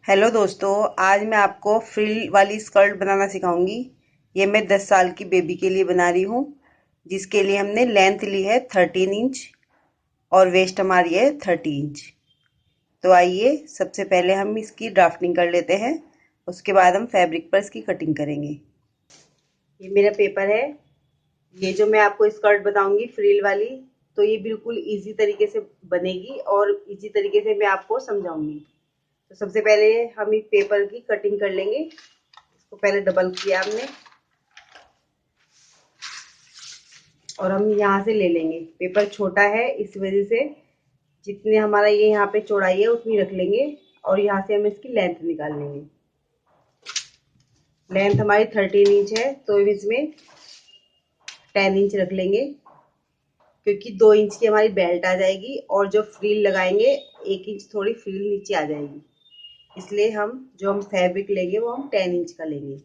Hello दोस्तों, आज मैं आपको फ्रिल वाली स्कर्ट बनाना सिखाऊंगी। ये मैं 10 साल की बेबी के लिए बना रही हूँ, जिसके लिए हमने लेंथ ली है 13 इंच और वेस्ट हमारी है 30 इंच। तो आइए सबसे पहले हम इसकी ड्राफ्टिंग कर लेते हैं, उसके बाद हम फैब्रिक पर इसकी कटिंग करेंगे। ये मेरा पेपर है। ये जो मैं आपको स्कर्ट बताऊंगी फ्रिल वाली, तो ये बिल्कुल इजी तरीके से बनेगी और इजी तरीके से मैं आपको समझाऊंगी। तो सबसे पहले हम इस पेपर की कटिंग कर लेंगे। इसको पहले डबल किया हमने और हम यहाँ से ले लेंगे। पेपर छोटा है, इस वजह से जितने हमारा ये यहाँ पे चौड़ाई है उतनी रख लेंगे और यहाँ से हम इसकी लेंथ निकाल लेंगे। लेंथ हमारी 13 इंच है, तो इसमें 10 इंच रख लेंगे, क्योंकि 2 इंच की हमारी बेल्ट आ जाएगी और जो फ्रिल लगाएंगे 1 इंच थोड़ी फ्रिल नीचे आ जाएगी। इसलिए हम फैब्रिक लेंगे वो हम 10 इंच का लेंगे।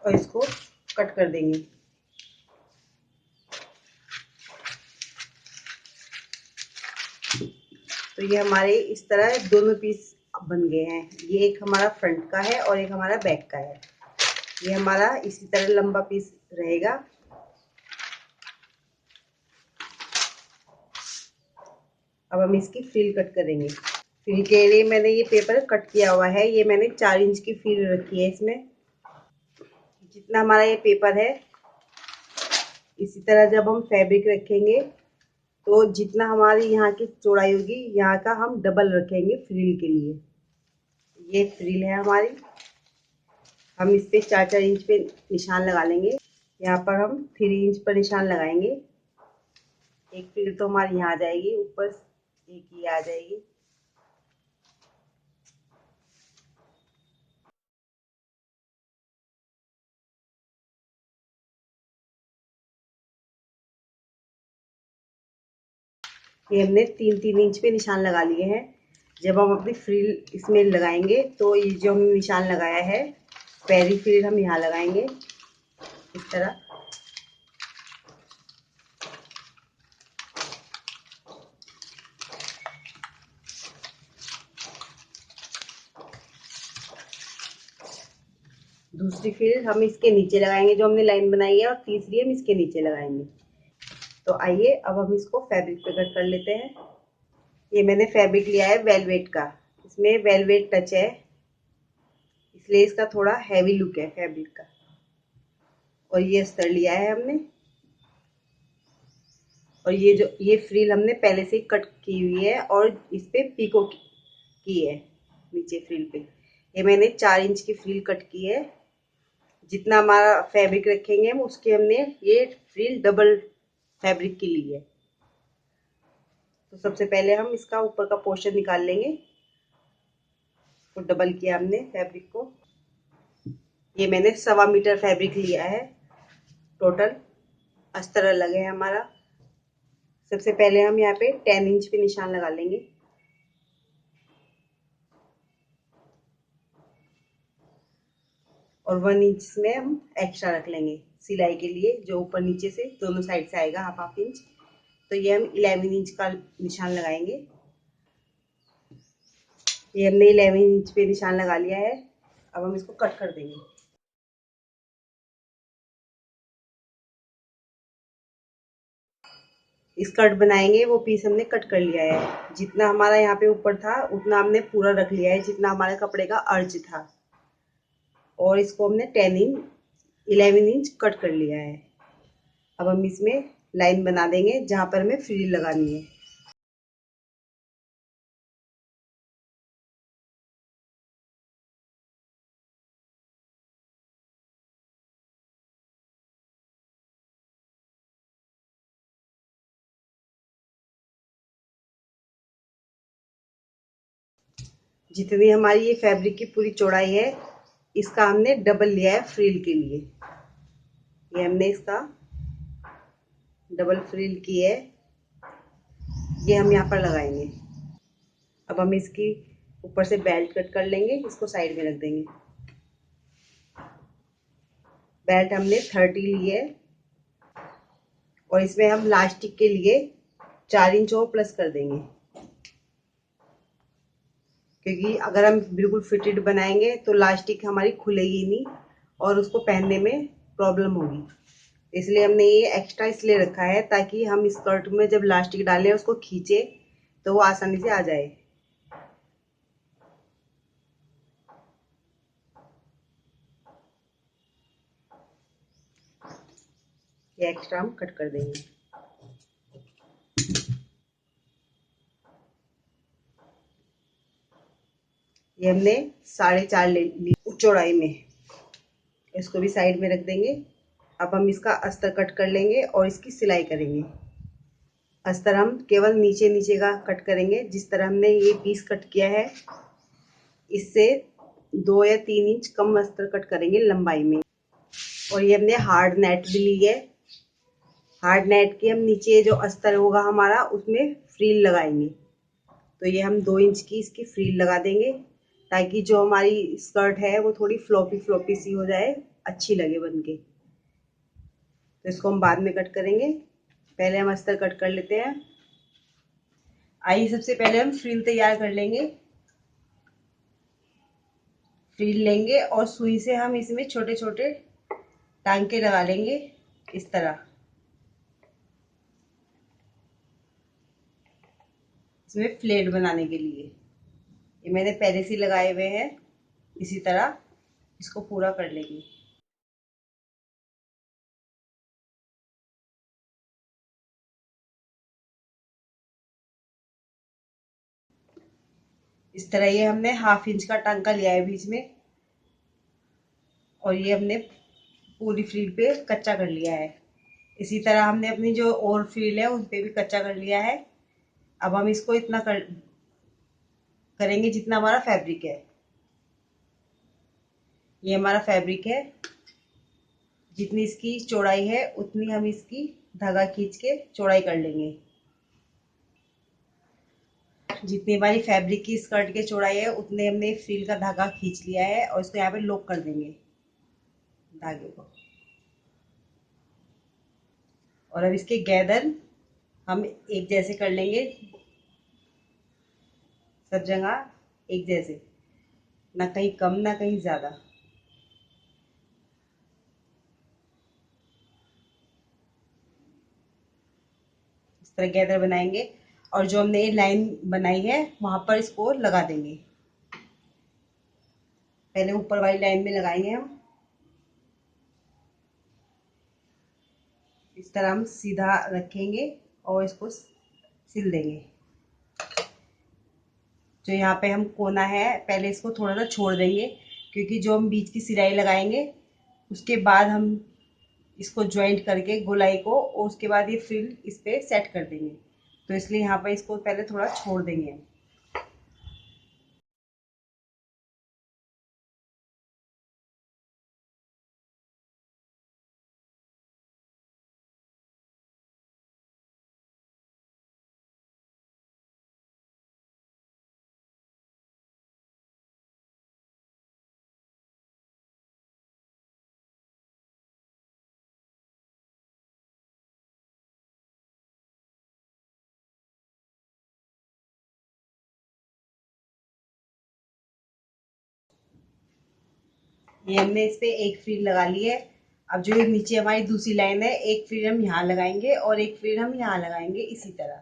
और इसको कट कर देंगे। तो ये हमारे इस तरह दोनों पीस बन गए हैं। ये एक हमारा फ्रंट का है और एक हमारा बैक का है। ये हमारा इसी तरह लंबा पीस रहेगा। अब हम इसकी फ्रिल कट करेंगे। फ्रिल के लिए मैंने ये पेपर कट किया हुआ है। ये मैंने 4 इंच की फ्रिल रखी है इसमें। जितना हमारा ये पेपर है, इसी तरह जब हम फैब्रिक रखेंगे तो जितना हमारी यहाँ की चौड़ाई होगी, यहाँ का हम डबल रखेंगे फ्रिल के लिए। ये फ्रिल है हमारी। हम इस पे 4-4 इंच पे निशान लगा लेंगे। यहाँ पर हम 3 इंच पर निशान लगाएंगे। एक फ्रिल तो हमारी यहाँ आ जाएगी, ऊपर एक ये आ जाएगी। ये हमने 3-3 इंच पे निशान लगा लिए हैं। जब हम अपनी फ्रिल इसमें लगाएंगे तो ये जो हमने निशान लगाया है, पहली फ्रिल हम यहाँ लगाएंगे इस तरह। दूसरी फ्रिल हम इसके नीचे लगाएंगे जो हमने लाइन बनाई है, और तीसरी हम इसके नीचे लगाएंगे। तो आइए अब हम इसको फैब्रिक पे कट कर लेते हैं। ये मैंने फैब्रिक लिया है वेलवेट का। इसमें वेलवेट टच है, इसलिए इसका थोड़ा हैवी लुक है फैब्रिक का। और ये अस्तर लिया है हमने। और ये फ्रिल हमने पहले से कट की हुई है और इस पे पीको की है नीचे फ्रिल पे। ये मैंने 4 इंच की फ्रिल कट की है। जितना हमारा फैब्रिक रखेंगे हम उसके हमने ये फ्रिल डबल फैब्रिक की ली है। तो सबसे पहले हम इसका ऊपर का पोर्शन निकाल लेंगे। तो डबल किया हमने फैब्रिक को। ये मैंने 1.25 मीटर फैब्रिक लिया है टोटल। अस्तर अलग है हमारा। सबसे पहले हम यहाँ पे 10 इंच पे निशान लगा लेंगे। और 1 इंच में हम एक्स्ट्रा रख लेंगे सिलाई के लिए, जो ऊपर नीचे से दोनों साइड से आएगा हाफ हाफ इंच। तो ये हम 11 इंच का निशान लगाएंगे। ये हमने 11 इंच पे निशान लगा लिया है। अब हम इसको कट कर देंगे। स्कर्ट बनाएंगे वो पीस हमने कट कर लिया है। जितना हमारा यहाँ पे ऊपर था उतना हमने पूरा रख लिया है, जितना हमारे कपड़े का अर्ज था। और इसको हमने 11 इंच कट कर लिया है। अब हम इसमें लाइन बना देंगे जहाँ पर हमें फ्रिल लगानी है। जितनी हमारी ये फैब्रिक की पूरी चौड़ाई है, इसका हमने डबल लिया है फ्रिल के लिए। ये हमने इसका डबल फ्रिल की है। ये हम यहाँ पर लगाएंगे। अब हम इसकी ऊपर से बेल्ट कट कर लेंगे, इसको साइड में रख देंगे। बेल्ट हमने 30 ली है और इसमें हम लास्टिक के लिए 4 इंच और प्लस कर देंगे, क्योंकि अगर हम बिल्कुल फिटेड बनाएंगे तो लास्टिक हमारी खुलेगी नहीं और उसको पहनने में प्रॉब्लम होगी। इसलिए हमने ये एक्स्ट्रा इसलिए रखा है ताकि हम स्कर्ट में जब लास्टिक डालें उसको खींचे तो वो आसानी से आ जाए। ये एक्स्ट्रा हम कट कर देंगे। ये हमने 4.5 ली चौड़ाई में, इसको भी साइड में रख देंगे। अब हम इसका अस्तर कट कर लेंगे और इसकी सिलाई करेंगे। अस्तर हम केवल नीचे नीचे का कट करेंगे, जिस तरह हमने ये पीस कट किया है इससे 2 या 3 इंच कम अस्तर कट करेंगे लंबाई में। और ये हमने हार्ड नेट भी ली है। हार्ड नेट के हम नीचे जो अस्तर होगा हमारा उसमें फ्रील लगाएंगे। तो ये हम 2 इंच की इसकी फ्रील लगा देंगे ताकि जो हमारी स्कर्ट है वो थोड़ी फ्लॉपी फ्लॉपी सी हो जाए, अच्छी लगे बनके। तो इसको हम बाद में कट करेंगे, पहले हम अस्तर कट कर लेते हैं। आइए सबसे पहले हम फ्रील तैयार कर लेंगे। फ्रील लेंगे और सुई से हम इसमें छोटे छोटे टांके लगा लेंगे इस तरह। इसमें फ्लेट बनाने के लिए ये मैंने पहले से लगाए हुए हैं, इसी तरह इसको पूरा कर लेंगे। इस तरह ये हमने 1/2 इंच का टांका लिया है बीच में और ये हमने पूरी फ्रील पे कच्चा कर लिया है। इसी तरह हमने अपनी जो और फ्रील है उन पे भी कच्चा कर लिया है। अब हम इसको इतना करेंगे जितना हमारा फैब्रिक है। ये हमारा फैब्रिक है, जितनी इसकी चौड़ाई है उतनी हम इसकी धागा खींच के चौड़ाई कर लेंगे। जितनी हमारी फैब्रिक की स्कर्ट की चौड़ाई है उतने हमने फ्रील का धागा खींच लिया है और इसको यहाँ पे लॉक कर देंगे धागे को। और अब इसके गैदर हम एक जैसे कर लेंगे, सब जगह एक जैसे, ना कहीं कम ना कहीं ज्यादा। इस तरह गैदर बनाएंगे और जो हमने ये लाइन बनाई है वहां पर इसको लगा देंगे। पहले ऊपर वाली लाइन में लगाएंगे हम। इस तरह हम सीधा रखेंगे और इसको सिल देंगे। जो यहाँ पे हम कोना है पहले इसको थोड़ा सा छोड़ देंगे, क्योंकि जो हम बीच की सिलाई लगाएंगे उसके बाद हम इसको ज्वाइंट करके गोलाई को और उसके बाद ये फ्रिल इस पे सेट कर देंगे। तो इसलिए यहाँ पे इसको पहले थोड़ा छोड़ देंगे। ये हमने इस पे एक फ्रिल लगा ली है। अब जो नीचे हमारी दूसरी लाइन है, एक फ्रिल हम यहाँ लगाएंगे और एक फ्रिल हम यहाँ लगाएंगे इसी तरह।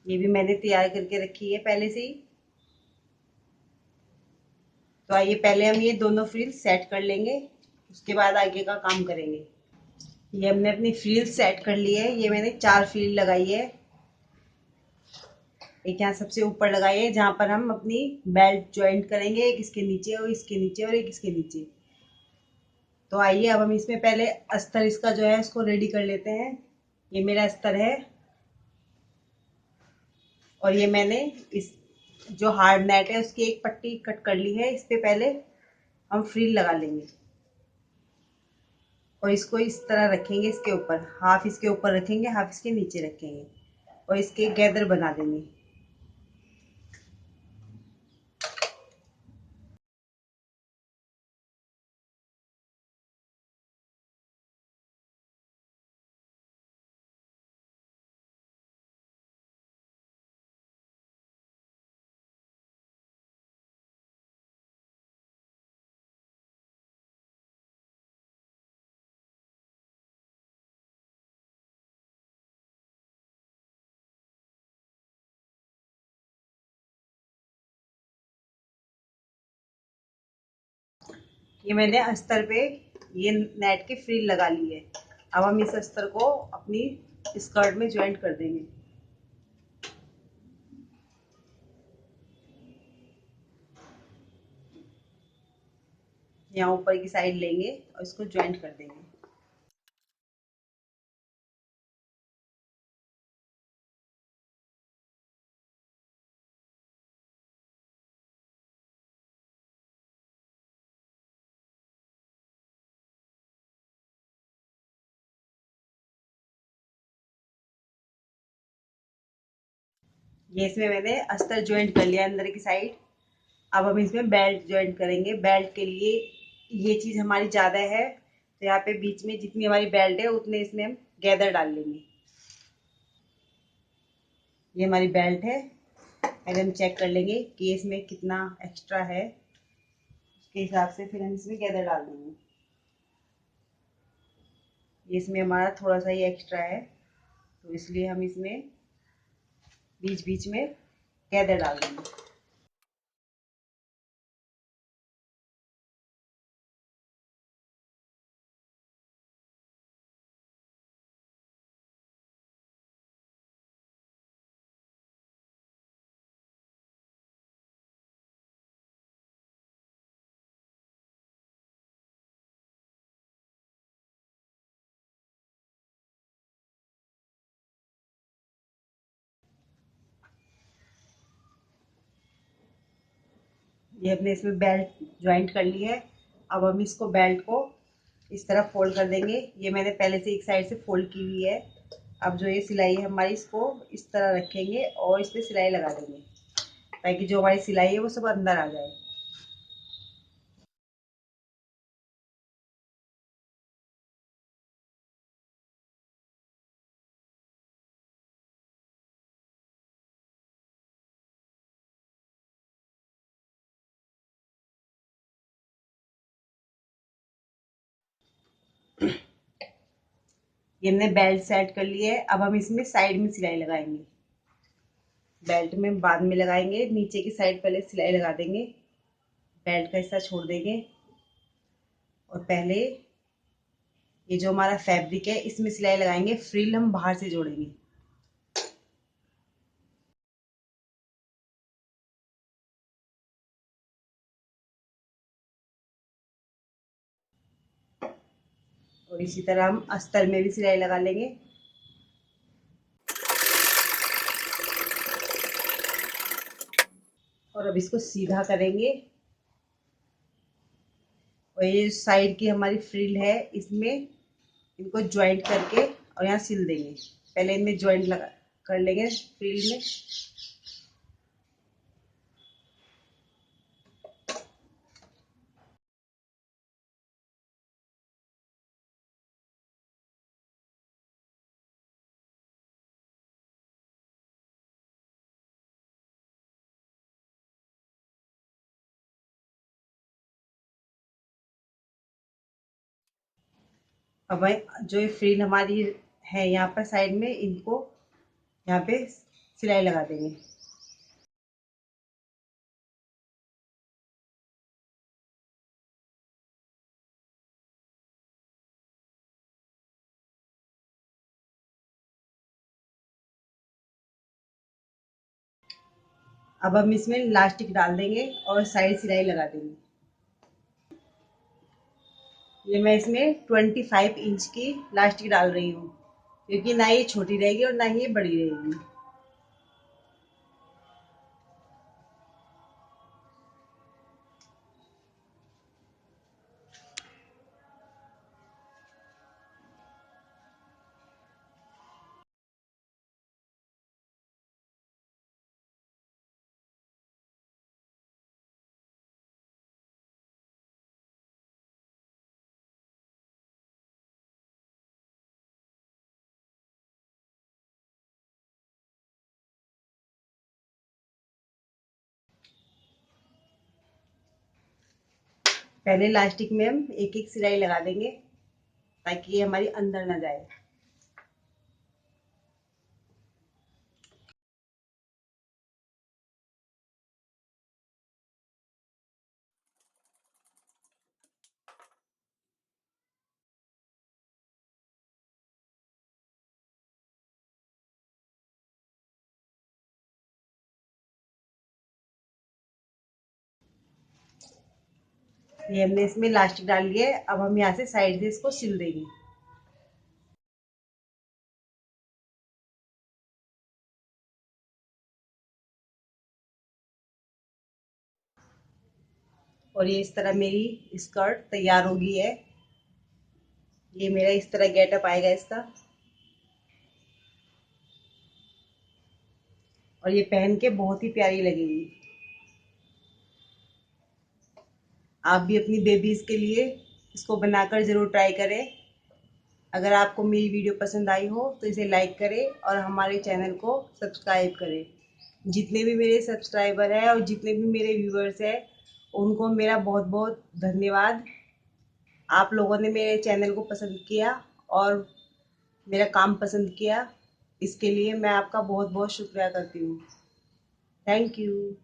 ये भी मैंने तैयार करके रखी है पहले से ही। तो आइए पहले हम ये दोनों फ्रिल सेट कर लेंगे, उसके बाद आगे का काम करेंगे। ये हमने अपनी फ्रिल सेट कर ली है। ये मैंने 4 फ्रिल लगाई है। एक यहाँ सबसे ऊपर लगाई है जहां पर हम अपनी बेल्ट ज्वाइंट करेंगे, एक इसके नीचे और इसके नीचे और एक इसके नीचे। तो आइए अब हम इसमें पहले अस्तर इसका जो है इसको रेडी कर लेते हैं। ये मेरा अस्तर है और ये मैंने इस जो हार्ड नेट है उसकी एक पट्टी कट कर ली है। इस पे पहले हम फ्रिल लगा लेंगे और इसको इस तरह रखेंगे, इसके ऊपर हाफ इसके ऊपर रखेंगे, हाफ इसके नीचे रखेंगे। और इसके गैदर बना देंगे। ये मैंने अस्तर पे ये नेट की फ्रिल लगा ली है। अब हम इस अस्तर को अपनी स्कर्ट में ज्वाइंट कर देंगे। यहाँ ऊपर की साइड लेंगे और इसको ज्वाइंट कर देंगे। ये इसमें मैंने अस्तर ज्वाइंट कर लिया अंदर की साइड। अब हम इसमें बेल्ट ज्वाइंट करेंगे। बेल्ट के लिए ये चीज हमारी ज्यादा है, तो यहाँ पे बीच में जितनी हमारी बेल्ट है उतने इसमें हम गैदर डाल लेंगे। ये हमारी बेल्ट है। पहले हम चेक कर लेंगे कि इसमें कितना एक्स्ट्रा है, उसके हिसाब से फिर हम इसमें गैदर डाल देंगे। ये इसमें हमारा थोड़ा सा ही एक्स्ट्रा है, तो इसलिए हम इसमें बीच बीच में गैदर डाल देंगे। ये हमने इसमें बेल्ट ज्वाइंट कर ली है। अब हम इसको बेल्ट को इस तरह फोल्ड कर देंगे। ये मैंने पहले से एक साइड से फोल्ड की हुई है। अब जो ये सिलाई है हमारी, इसको इस तरह रखेंगे और इस पर सिलाई लगा देंगे, ताकि जो हमारी सिलाई है वो सब अंदर आ जाए। ये हमने बेल्ट सेट कर ली है। अब हम इसमें साइड में सिलाई लगाएंगे। बेल्ट में बाद में लगाएंगे, नीचे की साइड पहले सिलाई लगा देंगे। बेल्ट का हिस्सा छोड़ देंगे और पहले ये जो हमारा फैब्रिक है इसमें सिलाई लगाएंगे। फ्रिल हम बाहर से जोड़ेंगे। और इसी तरह हम अस्तर में भी सिलाई लगा लेंगे। और अब इसको सीधा करेंगे और ये साइड की हमारी फ्रिल है इसमें इनको ज्वाइंट करके और यहाँ सिल देंगे। पहले इनमें ज्वाइंट लगा कर लेंगे फ्रिल में। अब जो ये फ्रिल हमारी है यहाँ पर साइड में, इनको यहाँ पे सिलाई लगा देंगे। अब हम इसमें इलास्टिक डाल देंगे और साइड सिलाई लगा देंगे। ये मैं इसमें 25 इंच की इलास्टिक डाल रही हूँ, क्योंकि ना ये छोटी रहेगी और ना ही ये बड़ी रहेगी। पहले इलास्टिक में हम एक एक सिलाई लगा देंगे ताकि ये हमारी अंदर ना जाए। ये हमने इसमें इलास्टिक डाल लिया है, अब हम यहाँ से साइड से इसको सिल देंगे। और ये इस तरह मेरी स्कर्ट तैयार हो गई है। ये मेरा इस तरह गेटअप आएगा इसका। और ये पहन के बहुत ही प्यारी लगेगी। आप भी अपनी बेबीज के लिए इसको बनाकर जरूर ट्राई करें। अगर आपको मेरी वीडियो पसंद आई हो तो इसे लाइक करें और हमारे चैनल को सब्सक्राइब करें। जितने भी मेरे सब्सक्राइबर हैं और जितने भी मेरे व्यूअर्स हैं उनको मेरा बहुत बहुत धन्यवाद। आप लोगों ने मेरे चैनल को पसंद किया और मेरा काम पसंद किया, इसके लिए मैं आपका बहुत बहुत शुक्रिया करती हूँ। Thank you.